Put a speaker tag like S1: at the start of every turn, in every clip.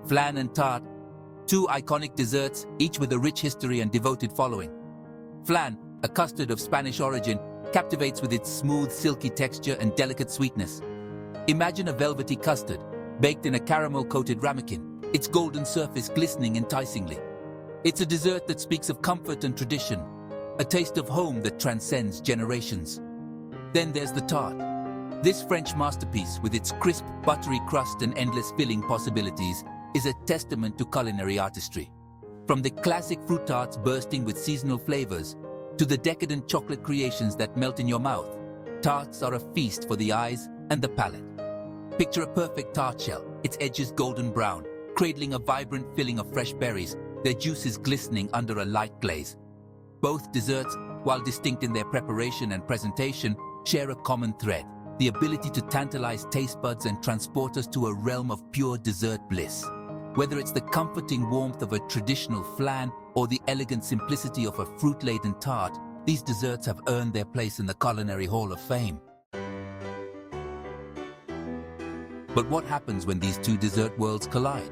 S1: Flan and tarte, two iconic desserts, each with a rich history and devoted following. Flan, a custard of Spanish origin, captivates with its smooth, silky texture and delicate sweetness. Imagine a velvety custard, baked in a caramel-coated ramekin, its golden surface glistening enticingly. It's a dessert that speaks of comfort and tradition, a taste of home that transcends generations. Then there's the tarte. This French masterpiece, with its crisp, buttery crust and endless filling possibilities, is a testament to culinary artistry. From the classic fruit tarts bursting with seasonal flavors, to the decadent chocolate creations that melt in your mouth, tarts are a feast for the eyes and the palate. Picture a perfect tart shell, its edges golden brown, cradling a vibrant filling of fresh berries, their juices glistening under a light glaze. Both desserts, while distinct in their preparation and presentation, share a common thread: the ability to tantalize taste buds and transport us to a realm of pure dessert bliss. Whether it's the comforting warmth of a traditional flan or the elegant simplicity of a fruit-laden tart, these desserts have earned their place in the Culinary Hall of Fame. But what happens when these two dessert worlds collide?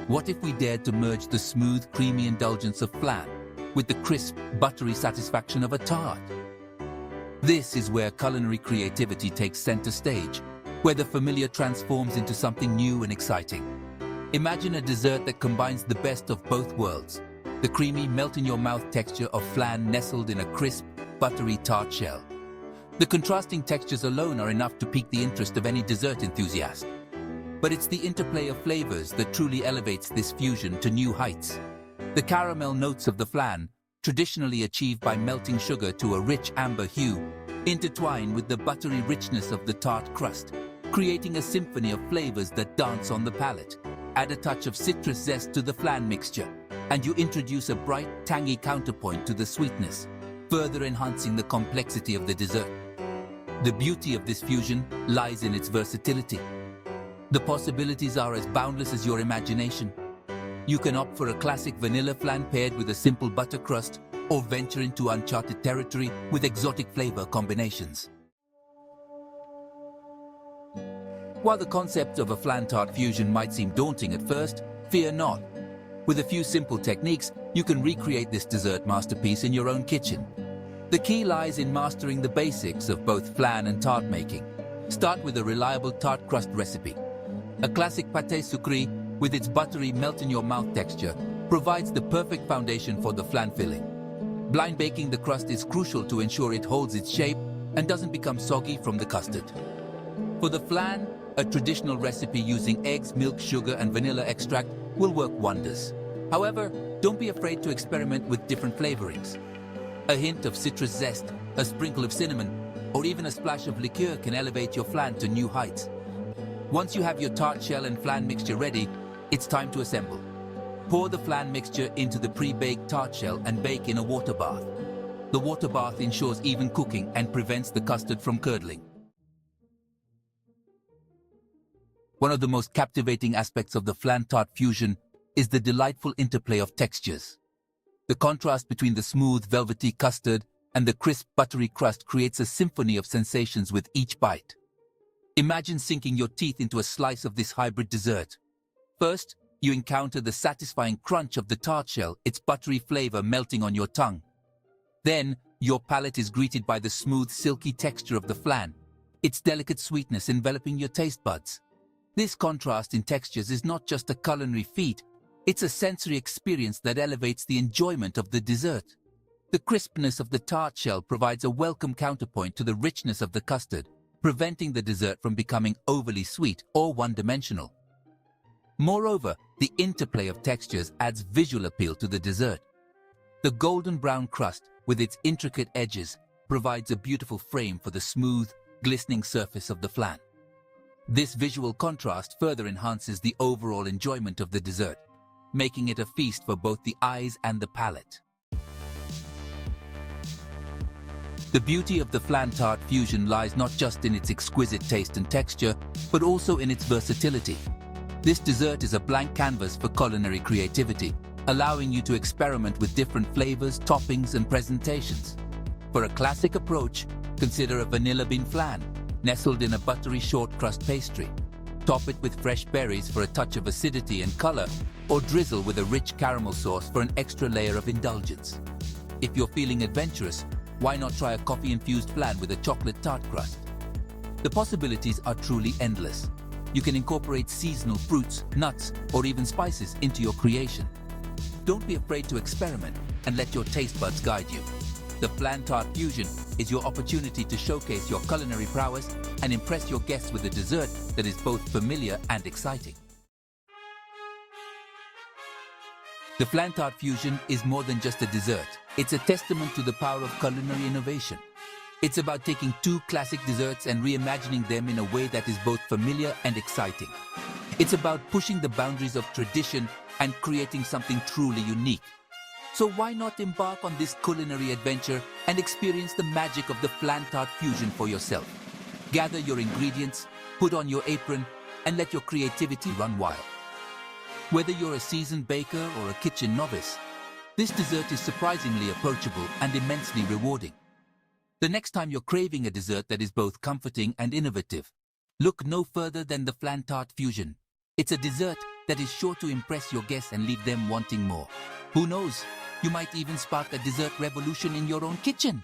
S1: What if we dared to merge the smooth, creamy indulgence of flan with the crisp, buttery satisfaction of a tart? This is where culinary creativity takes center stage, where the familiar transforms into something new and exciting. Imagine a dessert that combines the best of both worlds: the creamy, melt-in-your-mouth texture of flan nestled in a crisp, buttery tart shell. The contrasting textures alone are enough to pique the interest of any dessert enthusiast. But it's the interplay of flavors that truly elevates this fusion to new heights. The caramel notes of the flan, traditionally achieved by melting sugar to a rich amber hue, intertwine with the buttery richness of the tart crust, creating a symphony of flavors that dance on the palate. Add a touch of citrus zest to the flan mixture, and you introduce a bright, tangy counterpoint to the sweetness, further enhancing the complexity of the dessert. The beauty of this fusion lies in its versatility. The possibilities are as boundless as your imagination. You can opt for a classic vanilla flan paired with a simple butter crust, or venture into uncharted territory with exotic flavor combinations. While the concept of a Flan-Tart fusion might seem daunting at first, fear not. With a few simple techniques, you can recreate this dessert masterpiece in your own kitchen. The key lies in mastering the basics of both flan and tart making. Start with a reliable tart crust recipe. A classic pâté sucré, with its buttery melt-in-your-mouth texture, provides the perfect foundation for the flan filling. Blind baking the crust is crucial to ensure it holds its shape and doesn't become soggy from the custard. For the flan, a traditional recipe using eggs, milk, sugar, and vanilla extract will work wonders. However, don't be afraid to experiment with different flavorings. A hint of citrus zest, a sprinkle of cinnamon, or even a splash of liqueur can elevate your flan to new heights. Once you have your tart shell and flan mixture ready, it's time to assemble. Pour the flan mixture into the pre-baked tart shell and bake in a water bath. The water bath ensures even cooking and prevents the custard from curdling. One of the most captivating aspects of the Flan-Tart fusion is the delightful interplay of textures. The contrast between the smooth, velvety custard and the crisp, buttery crust creates a symphony of sensations with each bite. Imagine sinking your teeth into a slice of this hybrid dessert. First, you encounter the satisfying crunch of the tart shell, its buttery flavor melting on your tongue. Then, your palate is greeted by the smooth, silky texture of the flan, its delicate sweetness enveloping your taste buds. This contrast in textures is not just a culinary feat, it's a sensory experience that elevates the enjoyment of the dessert. The crispness of the tart shell provides a welcome counterpoint to the richness of the custard, preventing the dessert from becoming overly sweet or one-dimensional. Moreover, the interplay of textures adds visual appeal to the dessert. The golden brown crust, with its intricate edges, provides a beautiful frame for the smooth, glistening surface of the flan. This visual contrast further enhances the overall enjoyment of the dessert, making it a feast for both the eyes and the palate. The beauty of the Flan-Tart fusion lies not just in its exquisite taste and texture, but also in its versatility. This dessert is a blank canvas for culinary creativity, allowing you to experiment with different flavors, toppings, and presentations. For a classic approach, consider a vanilla bean flan, nestled in a buttery short crust pastry. Top it with fresh berries for a touch of acidity and color, or drizzle with a rich caramel sauce for an extra layer of indulgence. If you're feeling adventurous, why not try a coffee-infused flan with a chocolate tart crust? The possibilities are truly endless. You can incorporate seasonal fruits, nuts, or even spices into your creation. Don't be afraid to experiment and let your taste buds guide you. The Flan-Tart Fusion is your opportunity to showcase your culinary prowess and impress your guests with a dessert that is both familiar and exciting. The Flan-Tart Fusion is more than just a dessert. It's a testament to the power of culinary innovation. It's about taking two classic desserts and reimagining them in a way that is both familiar and exciting. It's about pushing the boundaries of tradition and creating something truly unique. So why not embark on this culinary adventure and experience the magic of the Flan-Tart Fusion for yourself? Gather your ingredients, put on your apron, and let your creativity run wild. Whether you're a seasoned baker or a kitchen novice, this dessert is surprisingly approachable and immensely rewarding. The next time you're craving a dessert that is both comforting and innovative, look no further than the Flan-Tart Fusion. It's a dessert that is sure to impress your guests and leave them wanting more. Who knows? You might even spark a dessert revolution in your own kitchen.